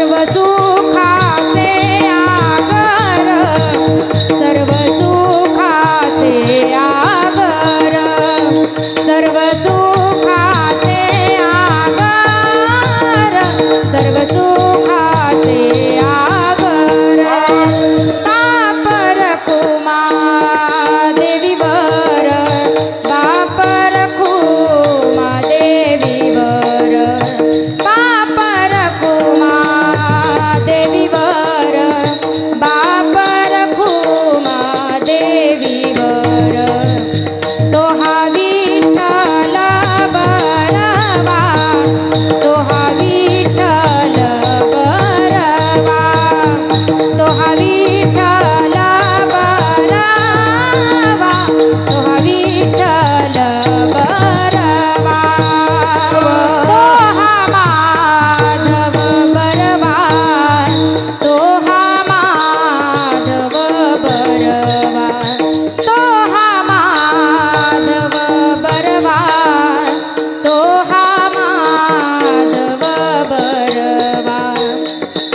सर्व सुखाचे आगर, सर्व सुखाचे आगर, सर्व सुखाचे आगर, सर्व सुखाचे आगर. बाप रखुमा देवीवर, बाप रखुमा देवीवर, बाप रखुमा देवीवर, बाप रखुमा देवीवर. तो हा विठ्ठल बरवा, तो हा विठ्ठल बरवा, तो हा विठ्ठल बरवा, तो हा विठ्ठल बरवा. तो हा माधव बरवा, तो हा माधव बरवा, तो हा माधव बरवा, तो हा माधव बरवा,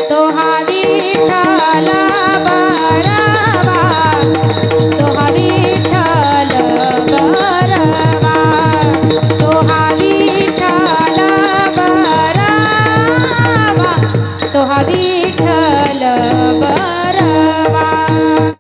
तो हा विठ्ठल